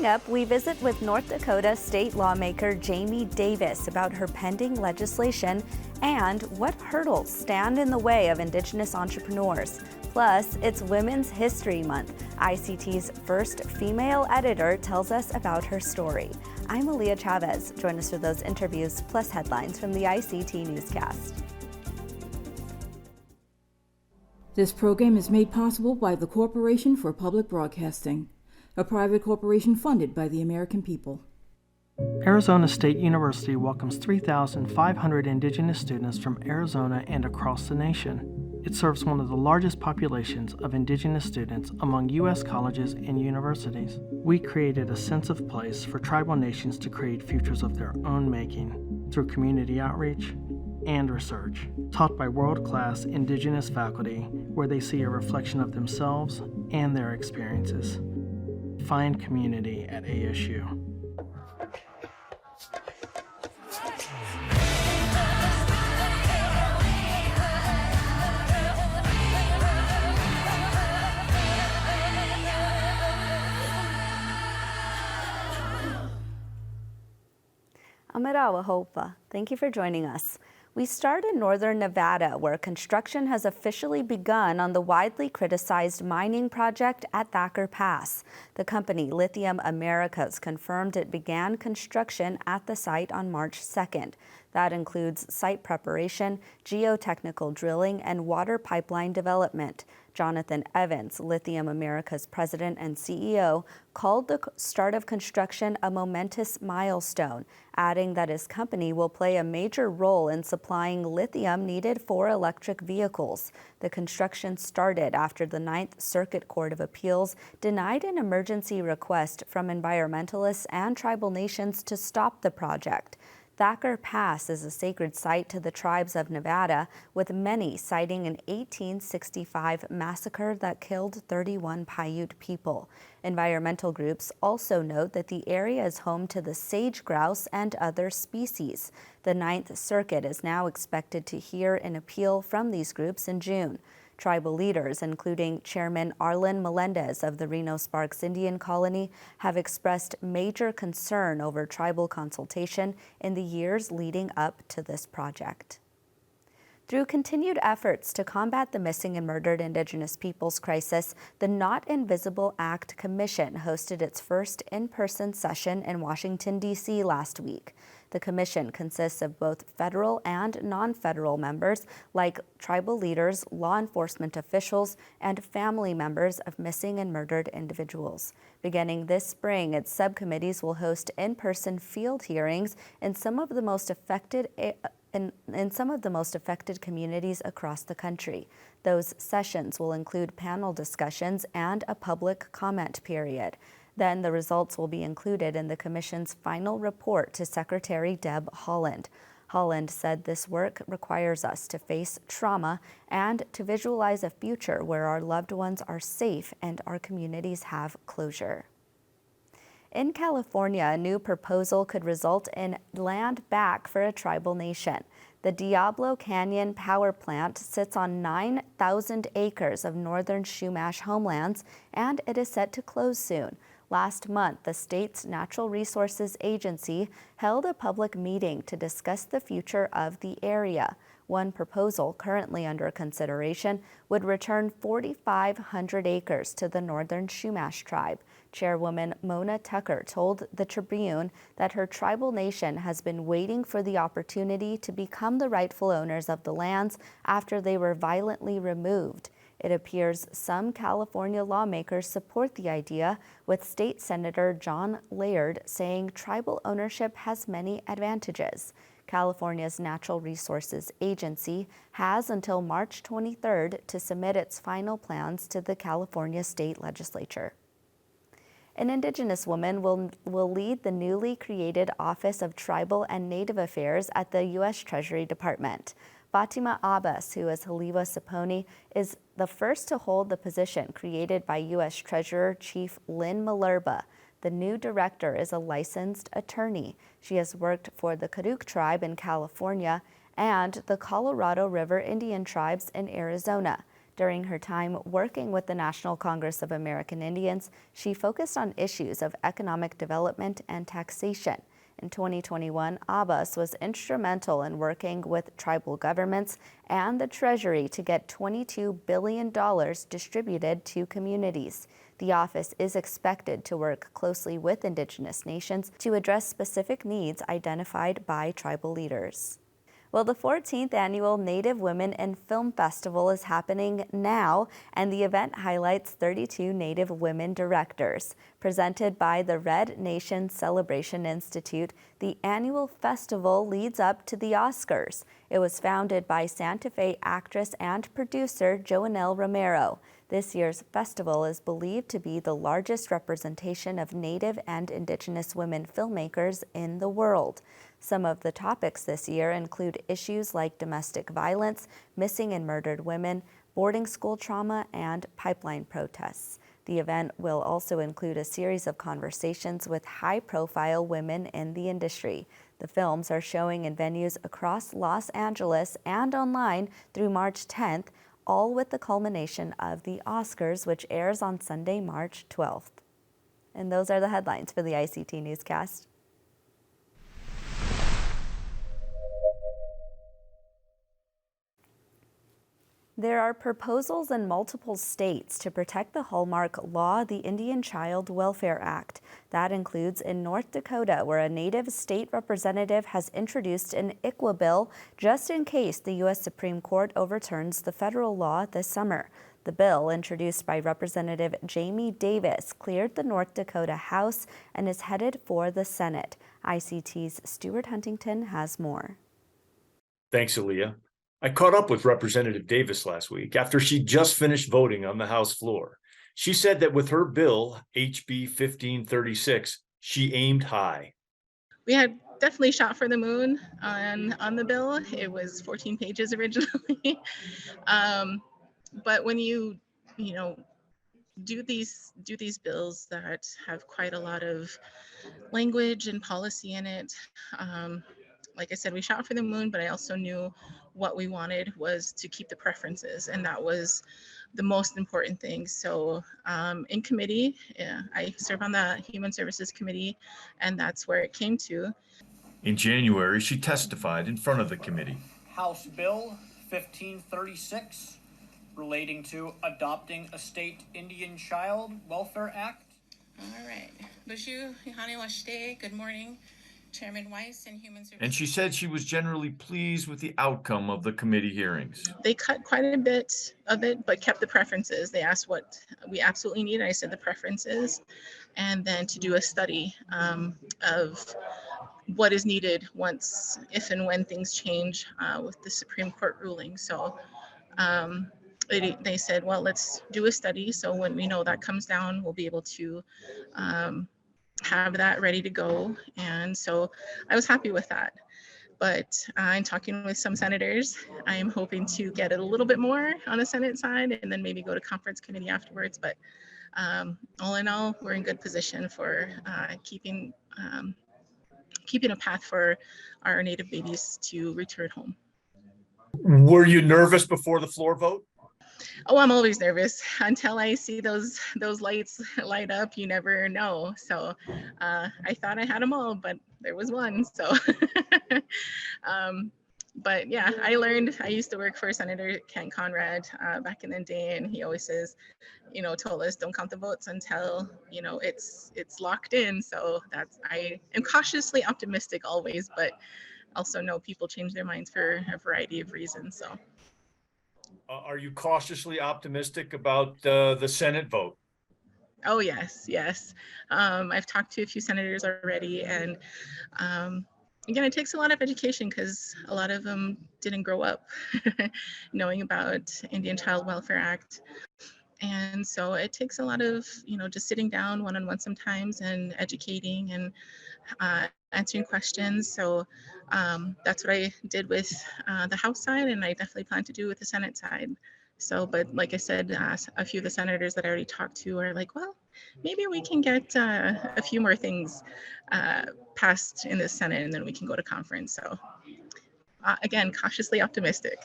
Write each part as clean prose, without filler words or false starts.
Coming up, we visit with North Dakota state lawmaker Jayme Davis about her pending legislation and what hurdles stand in the way of Indigenous entrepreneurs. Plus, it's Women's History Month. ICT's first female editor tells us about her story. I'm Aaliyah Chavez. Join us for those interviews plus headlines from the ICT Newscast. This program is made possible by the Corporation for Public Broadcasting, a private corporation funded by the American people. Arizona State University welcomes 3,500 Indigenous students from Arizona and across the nation. It serves one of the largest populations of Indigenous students among U.S. colleges and universities. We created a sense of place for tribal nations to create futures of their own making through community outreach and research, taught by world-class Indigenous faculty where they see a reflection of themselves and their experiences. Find community at ASU. Amarawa Hopa, thank you for joining us. We start in northern Nevada, where construction has officially begun on the widely criticized mining project at Thacker Pass. The company Lithium Americas confirmed it began construction at the site on March 2nd. That includes site preparation, geotechnical drilling, and water pipeline development. Jonathan Evans, Lithium Americas president and CEO, called the start of construction a momentous milestone, adding that his company will play a major role in supplying lithium needed for electric vehicles. The construction started after the Ninth Circuit Court of Appeals denied an emergency request from environmentalists and tribal nations to stop the project. Thacker Pass is a sacred site to the tribes of Nevada, with many citing an 1865 massacre that killed 31 Paiute people. Environmental groups also note that the area is home to the sage grouse and other species. The Ninth Circuit is now expected to hear an appeal from these groups in June. Tribal leaders, including Chairman Arlen Melendez of the Reno-Sparks Indian Colony, have expressed major concern over tribal consultation in the years leading up to this project. Through continued efforts to combat the missing and murdered Indigenous peoples crisis, the Not Invisible Act Commission hosted its first in-person session in Washington, D.C. last week. The commission consists of both federal and non-federal members, like tribal leaders, law enforcement officials, and family members of missing and murdered individuals. Beginning this spring, its subcommittees will host in-person field hearings in some of the most affected communities across the country. Those sessions will include panel discussions and a public comment period. Then the results will be included in the Commission's final report to Secretary Deb Haaland. Haaland said this work requires us to face trauma and to visualize a future where our loved ones are safe and our communities have closure. In California, a new proposal could result in land back for a tribal nation. The Diablo Canyon Power Plant sits on 9,000 acres of northern Chumash homelands, and it is set to close soon. Last month, the state's Natural Resources Agency held a public meeting to discuss the future of the area. One proposal currently under consideration would return 4,500 acres to the northern Chumash tribe. Chairwoman Mona Tucker told the Tribune that her tribal nation has been waiting for the opportunity to become the rightful owners of the lands after they were violently removed. It appears some California lawmakers support the idea, with State Senator John Laird saying tribal ownership has many advantages. California's Natural Resources Agency has until March 23rd to submit its final plans to the California State Legislature. An Indigenous woman will lead the newly created Office of Tribal and Native Affairs at the U.S. Treasury Department. Fatima Abbas, who is Haliwa Saponi, is the first to hold the position created by U.S. Treasurer Chief Lynn Malerba. The new director is a licensed attorney. She has worked for the Karuk tribe in California and the Colorado River Indian tribes in Arizona. During her time working with the National Congress of American Indians, she focused on issues of economic development and taxation. In 2021, Abbas was instrumental in working with tribal governments and the Treasury to get $22 billion distributed to communities. The office is expected to work closely with Indigenous nations to address specific needs identified by tribal leaders. Well, the 14th Annual Native Women in Film Festival is happening now, and the event highlights 32 Native women directors. Presented by the Red Nation Celebration Institute, the annual festival leads up to the Oscars. It was founded by Santa Fe actress and producer Joanelle Romero. This year's festival is believed to be the largest representation of Native and Indigenous women filmmakers in the world. Some of the topics this year include issues like domestic violence, missing and murdered women, boarding school trauma, and pipeline protests. The event will also include a series of conversations with high-profile women in the industry. The films are showing in venues across Los Angeles and online through March 10th, all with the culmination of the Oscars, which airs on Sunday, March 12th. And those are the headlines for the ICT Newscast. There are proposals in multiple states to protect the hallmark law, the Indian Child Welfare Act. That includes in North Dakota, where a Native state representative has introduced an ICWA bill just in case the U.S. Supreme Court overturns the federal law this summer. The bill, introduced by Representative Jayme Davis, cleared the North Dakota House and is headed for the Senate. ICT's Stewart Huntington has more. Thanks, Aaliyah. I caught up with Representative Davis last week after she just finished voting on the House floor. She said that with her bill, HB 1536, she aimed high. We had definitely shot for the moon on the bill. It was 14 pages originally. But when you do these bills that have quite a lot of language and policy in it, like I said, we shot for the moon, but I also knew what we wanted was to keep the preferences, and that was the most important thing. So in committee, I serve on the Human Services Committee, and that's where it came to. In January, she testified in front of the committee. House Bill 1536, relating to adopting a state Indian Child Welfare Act. All right. Good morning. Chairman Weiss and Human Services. And she said she was generally pleased with the outcome of the committee hearings. They cut quite a bit of it, but kept the preferences. They asked what we absolutely need. I said the preferences, and then to do a study of what is needed once, if and when things change with the Supreme Court ruling. So they said, well, let's do a study. So when we know that comes down, we'll be able to have that ready to go. And so I was happy with that. But in talking with some senators, I am hoping to get it a little bit more on the Senate side and then maybe go to conference committee afterwards. But all in all, we're in good position for keeping a path for our Native babies to return home. Were you nervous before the floor vote? Oh, I'm always nervous until I see those lights light up. You never know. So I thought I had them all, but there was one. So, but yeah, I used to work for Senator Kent Conrad back in the day, and he always says, told us don't count the votes until it's locked in. So I am cautiously optimistic always, but also know people change their minds for a variety of reasons. So. Are you cautiously optimistic about the Senate vote? Oh, yes. I've talked to a few senators already, and again, it takes a lot of education because a lot of them didn't grow up knowing about Indian Child Welfare Act. And so it takes a lot of, just sitting down one-on-one sometimes and educating and answering questions. So that's what I did with the House side, and I definitely plan to do with the Senate side. So, but like I said, a few of the senators that I already talked to are like, well, maybe we can get a few more things passed in the Senate, and then we can go to conference. So again, cautiously optimistic.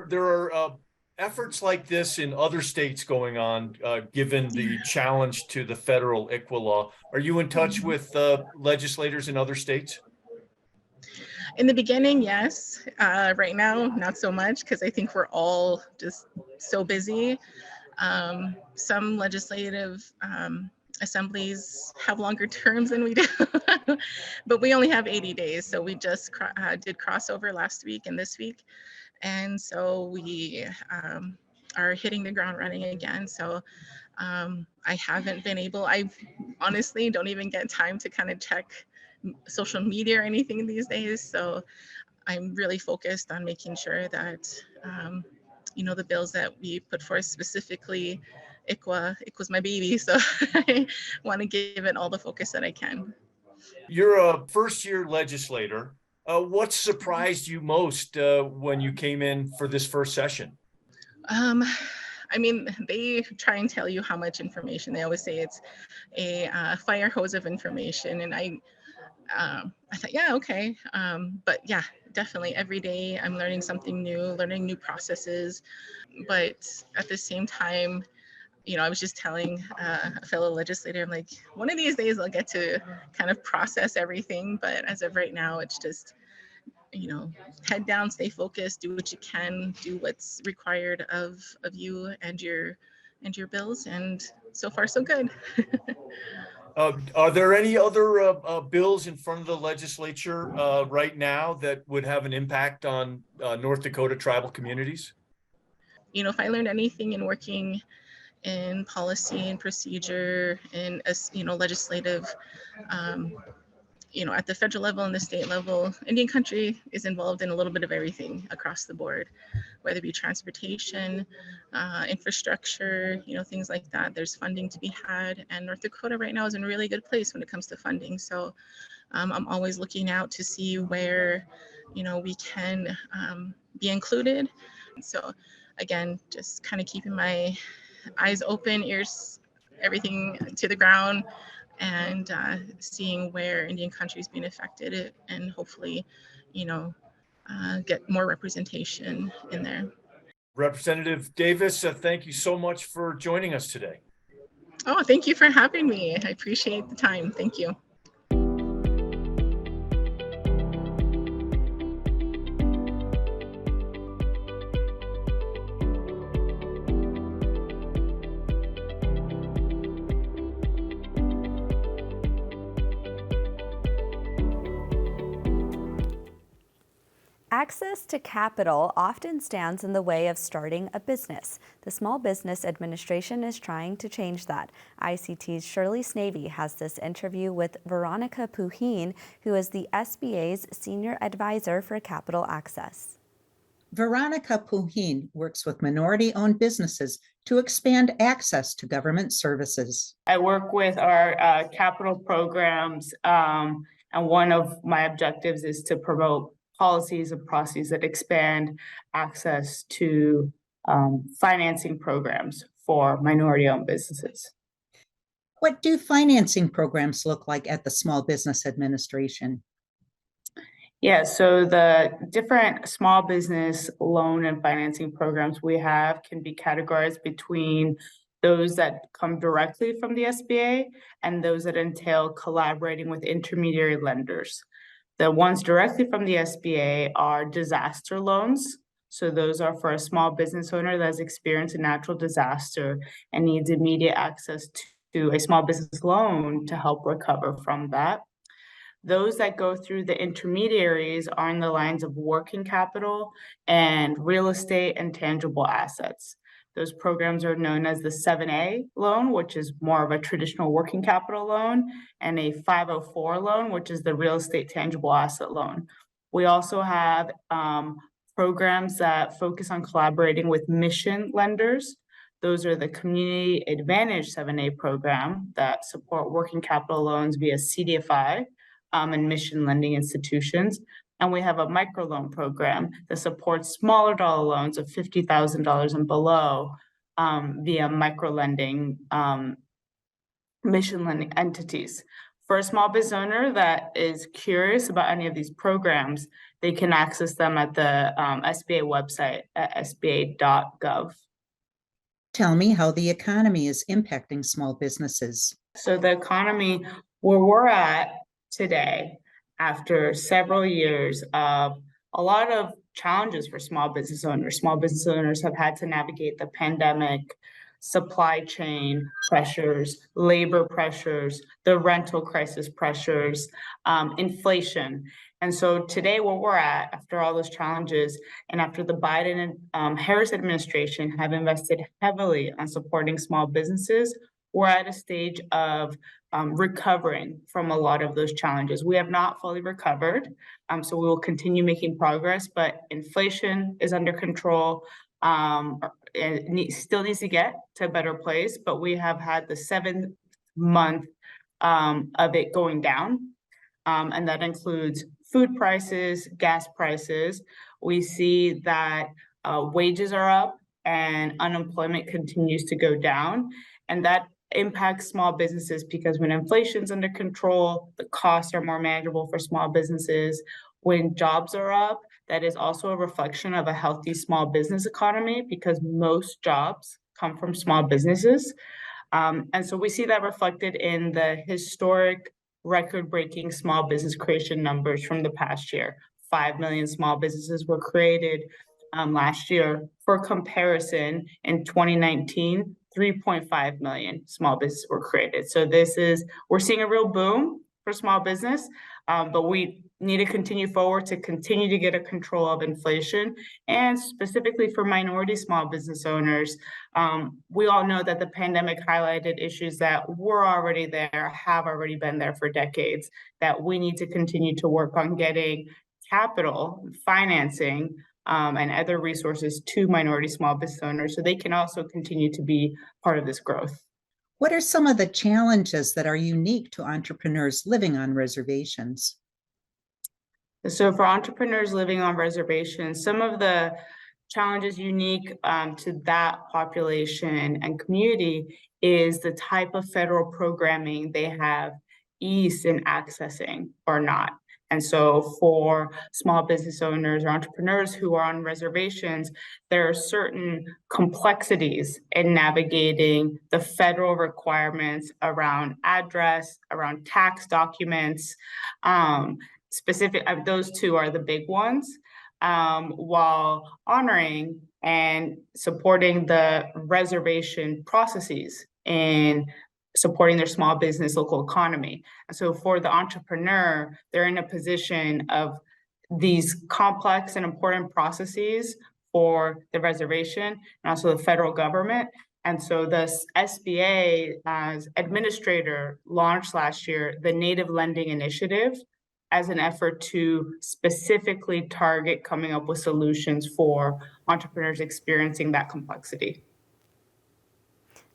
There are efforts like this in other states going on, given the challenge to the federal ICWA law? Are you in touch with legislators in other states? In the beginning, yes. Right now, not so much, because I think we're all just so busy. Some legislative assemblies have longer terms than we do, but we only have 80 days. So we just did crossover last week and this week. And so we are hitting the ground running again. So I haven't been able, I honestly don't even get time to kind of check social media or anything these days. So I'm really focused on making sure that, the bills that we put forth, specifically ICWA's my baby. So I want to give it all the focus that I can. You're a first-year legislator. What surprised you most when you came in for this first session? They try and tell you how much information. They always say it's a fire hose of information. And I thought, yeah, okay. But yeah, definitely every day I'm learning something new, learning new processes. But at the same time, I was just telling a fellow legislator, I'm like, one of these days I'll get to kind of process everything. But as of right now, it's just, head down, stay focused, do what you can, do what's required of you and your bills. And so far, so good. Are there any other bills in front of the legislature right now that would have an impact on North Dakota tribal communities? If I learned anything in working in policy and procedure and legislative, at the federal level and the state level, Indian country is involved in a little bit of everything across the board, whether it be transportation, infrastructure, things like that. There's funding to be had, and North Dakota right now is in a really good place when it comes to funding. So I'm always looking out to see where, we can be included. So again, just kind of keeping my eyes open, ears, everything to the ground, and seeing where Indian country is being affected, and hopefully, get more representation in there. Representative Davis, thank you so much for joining us today. Oh, thank you for having me. I appreciate the time. Thank you. Access to capital often stands in the way of starting a business. The Small Business Administration is trying to change that. ICT's Shirley Sneve has this interview with Veronica Pugin, who is the SBA's Senior Advisor for Capital Access. Veronica Pugin works with minority-owned businesses to expand access to government services. I work with our capital programs, and one of my objectives is to promote policies and processes that expand access to financing programs for minority-owned businesses. What do financing programs look like at the Small Business Administration? Yeah, so the different small business loan and financing programs we have can be categorized between those that come directly from the SBA and those that entail collaborating with intermediary lenders. The ones directly from the SBA are disaster loans. So those are for a small business owner that has experienced a natural disaster and needs immediate access to a small business loan to help recover from that. Those that go through the intermediaries are in the lines of working capital and real estate and tangible assets. Those programs are known as the 7A loan, which is more of a traditional working capital loan, and a 504 loan, which is the real estate tangible asset loan. We also have programs that focus on collaborating with mission lenders. Those are the Community Advantage 7A program that support working capital loans via CDFI and mission lending institutions. And we have a microloan program that supports smaller dollar loans of $50,000 and below via microlending mission lending entities. For a small business owner that is curious about any of these programs, they can access them at the SBA website at sba.gov. Tell me how the economy is impacting small businesses. So the economy where we're at today, after several years of a lot of challenges for small business owners have had to navigate the pandemic, supply chain pressures, labor pressures, the rental crisis pressures, inflation. And so today where we're at, after all those challenges, and after the Biden and Harris administration have invested heavily on supporting small businesses, we're at a stage of recovering from a lot of those challenges. We have not fully recovered, so we will continue making progress, but inflation is under control. It still needs to get to a better place, but we have had the 7th month of it going down, and that includes food prices, gas prices. We see that wages are up and unemployment continues to go down, and that impacts small businesses because when inflation's under control, the costs are more manageable for small businesses. When jobs are up, that is also a reflection of a healthy small business economy because most jobs come from small businesses. And so we see that reflected in the historic record-breaking small business creation numbers from the past year. 5 million small businesses were created last year. For comparison, in 2019, 3.5 million small businesses were created. So we're seeing a real boom for small business, but we need to continue forward to continue to get a control of inflation. And specifically for minority small business owners, we all know that the pandemic highlighted issues that were already there, have already been there for decades, that we need to continue to work on getting capital, financing, and other resources to minority small business owners so they can also continue to be part of this growth. What are some of the challenges that are unique to entrepreneurs living on reservations? So for entrepreneurs living on reservations, some of the challenges unique to that population and community is the type of federal programming they have ease in accessing or not. And so for small business owners or entrepreneurs who are on reservations, there are certain complexities in navigating the federal requirements around address, around tax documents. Those two are the big ones, while honoring and supporting the reservation processes and supporting their small business local economy. And so for the entrepreneur, they're in a position of these complex and important processes for the reservation and also the federal government. And so the SBA as administrator launched last year the Native Lending Initiative as an effort to specifically target coming up with solutions for entrepreneurs experiencing that complexity.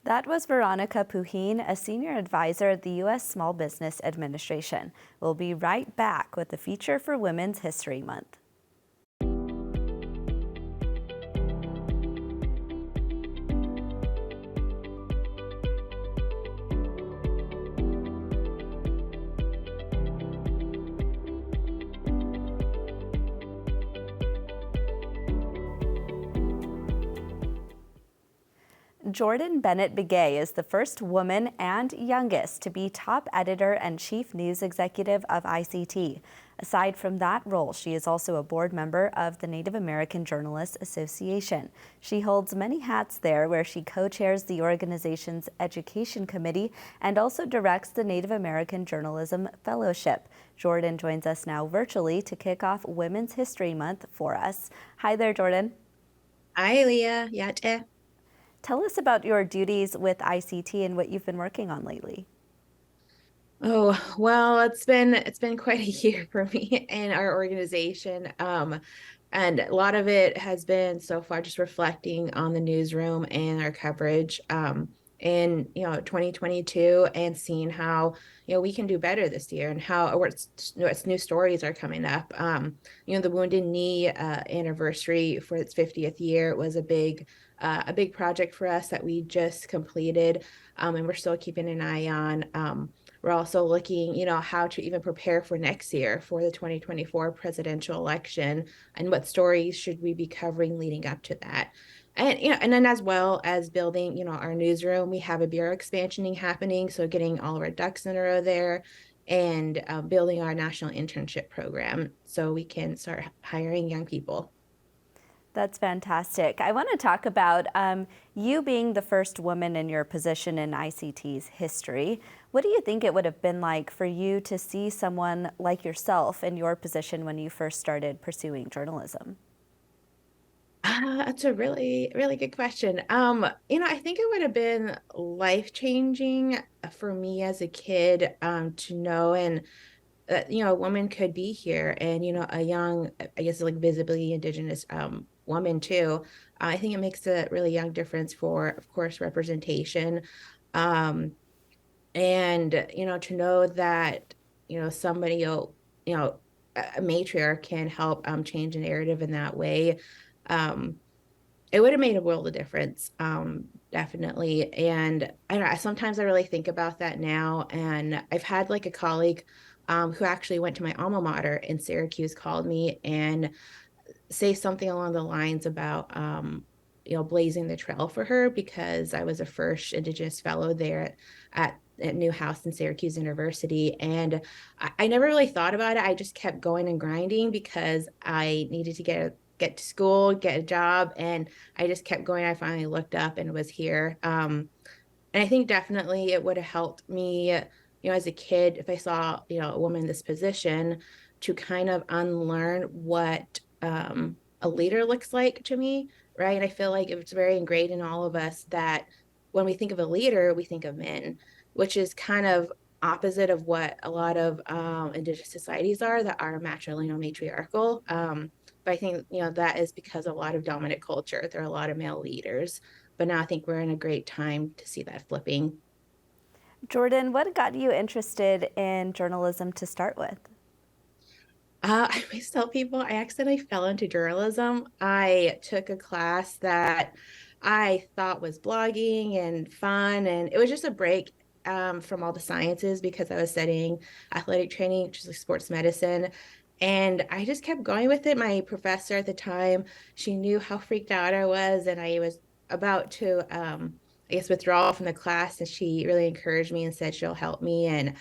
That was Veronica Pugin, a senior advisor at the U.S. Small Business Administration. We'll be right back with the feature for Women's History Month. Jordan Bennett Begay is the first woman and youngest to be top editor and chief news executive of ICT. Aside from that role, she is also a board member of the Native American Journalists Association. She holds many hats there, where she co-chairs the organization's education committee and also directs the Native American Journalism Fellowship. Jordan joins us now virtually to kick off Women's History Month for us. Hi there, Jordan. Hi, Leah. Yate. Tell us about your duties with ICT and what you've been working on lately. Oh, well, it's been quite a year for me and our organization. And a lot of it has been so far just reflecting on the newsroom and our coverage in 2022 and seeing how we can do better this year and how what new stories are coming up. The Wounded Knee anniversary for its 50th year was a big project for us that we just completed, and we're still keeping an eye on. We're also looking, how to even prepare for next year for the 2024 presidential election, and what stories should we be covering leading up to that. And then as well as building, our newsroom, we have a bureau expansioning happening. So getting all of our ducks in a row there, and building our national internship program so we can start hiring young people. That's fantastic. I want to talk about you being the first woman in your position in ICT's history. What do you think it would have been like for you to see someone like yourself in your position when you first started pursuing journalism? That's a really, really good question. I think it would have been life-changing for me as a kid to know and a woman could be here, and a young, I guess, like visibly Indigenous woman too. I think it makes a really young difference for, of course, representation, and to know that somebody, a matriarch can help change a narrative in that way. It would have made a world of difference, definitely. And I don't know, sometimes I really think about that now. And I've had like a colleague who actually went to my alma mater in Syracuse called me and say something along the lines about, blazing the trail for her, because I was a first Indigenous fellow there at New House in Syracuse University. And I never really thought about it. I just kept going and grinding because I needed to get to school, get a job. And I just kept going. I finally looked up and was here. And I think definitely it would have helped me, as a kid, if I saw, a woman in this position, to kind of unlearn what a leader looks like to me, right? And I feel like it's very ingrained in all of us that when we think of a leader, we think of men, which is kind of opposite of what a lot of Indigenous societies are that are matrilineal, matriarchal. But I think, that is because of a lot of dominant culture. There are a lot of male leaders. But now I think we're in a great time to see that flipping. Jordan, what got you interested in journalism to start with? I always tell people I accidentally fell into journalism. I took a class that I thought was blogging and fun, and it was just a break from all the sciences because I was studying athletic training, which is like sports medicine. And I just kept going with it. My professor at the time, she knew how freaked out I was, and I was about to, withdraw from the class, and she really encouraged me and said she'll help me. And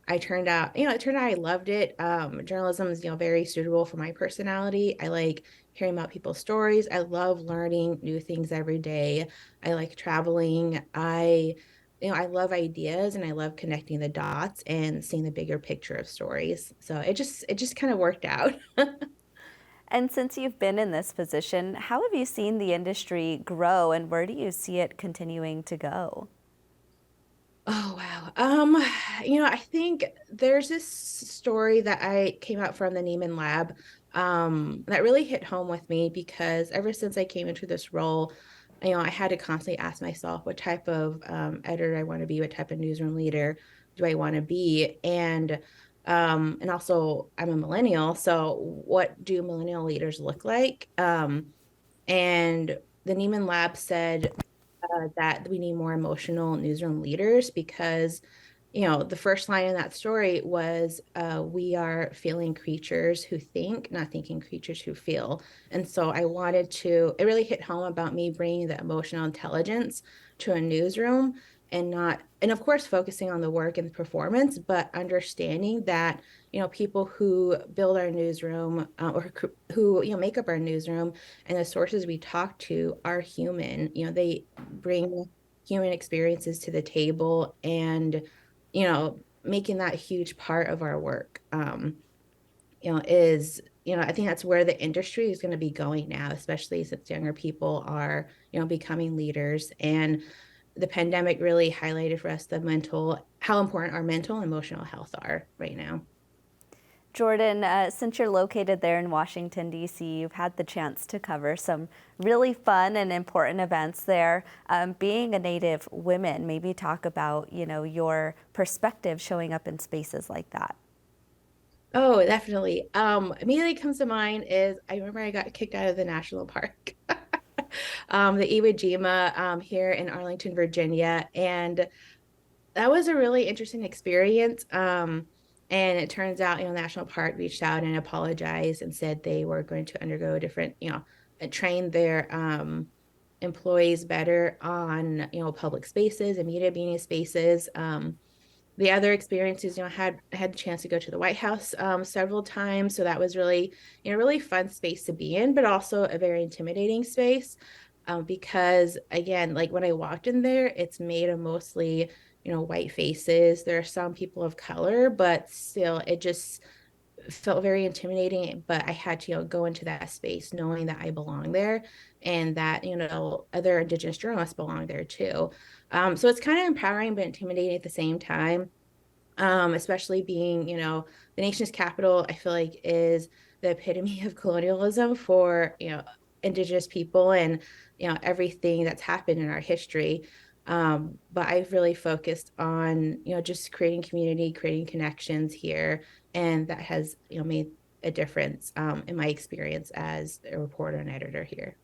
it turned out I loved it. Journalism is, very suitable for my personality. I like hearing about people's stories. I love learning new things every day. I like traveling. I love ideas, and I love connecting the dots and seeing the bigger picture of stories. So it just kind of worked out. And since you've been in this position, how have you seen the industry grow, and where do you see it continuing to go? Oh, wow. I think there's this story that I came out from the Neiman Lab that really hit home with me, because ever since I came into this role, I had to constantly ask myself what type of editor I want to be, what type of newsroom leader do I want to be, and also I'm a millennial, so what do millennial leaders look like? And the Neiman Lab said that we need more emotional newsroom leaders, because the first line in that story was we are feeling creatures who think, not thinking creatures who feel. And so it really hit home about me bringing the emotional intelligence to a newsroom, and of course focusing on the work and the performance, but understanding that people who build our newsroom or who make up our newsroom and the sources we talk to are human. They bring human experiences to the table, and making that a huge part of our work is I think that's where the industry is going to be going now, especially since younger people are becoming leaders. And the pandemic really highlighted for us how important our mental and emotional health are right now. Jordan, since you're located there in Washington, D.C., you've had the chance to cover some really fun and important events there. Being a Native woman, maybe talk about, your perspective showing up in spaces like that. Oh, definitely. Immediately comes to mind is I remember I got kicked out of the national park, the Iwo Jima here in Arlington, Virginia. And That was a really interesting experience. And it turns out, National Park reached out and apologized and said they were going to undergo a different, and train their employees better on, public spaces and media meeting spaces. The other experiences, I had a chance to go to the White House several times. So that was really, really fun space to be in, but also a very intimidating space. Because again, like when I walked in there, it's made of mostly, white faces. There are some people of color, but still it just felt very intimidating. But I had to, go into that space knowing that I belong there and that, other Indigenous journalists belong there too. So it's kind of empowering, but intimidating at the same time. Especially being, the nation's capital, I feel like is the epitome of colonialism for, Indigenous people and, everything that's happened in our history. But I've really focused on, just creating community, creating connections here. And that has, made a difference in my experience as a reporter and editor here.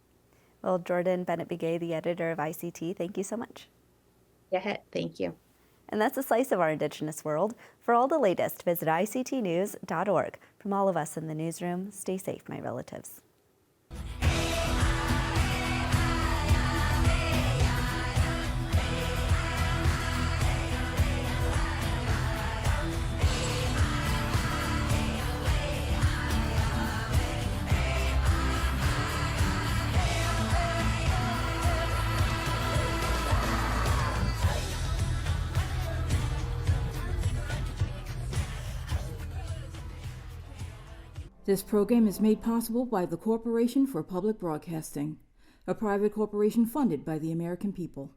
Well, Jordan Bennett Begay, the editor of ICT, thank you so much. Yeah, thank you. And that's a slice of our Indigenous world. For all the latest, visit ictnews.org. From all of us in the newsroom, stay safe, my relatives. This program is made possible by the Corporation for Public Broadcasting, a private corporation funded by the American people.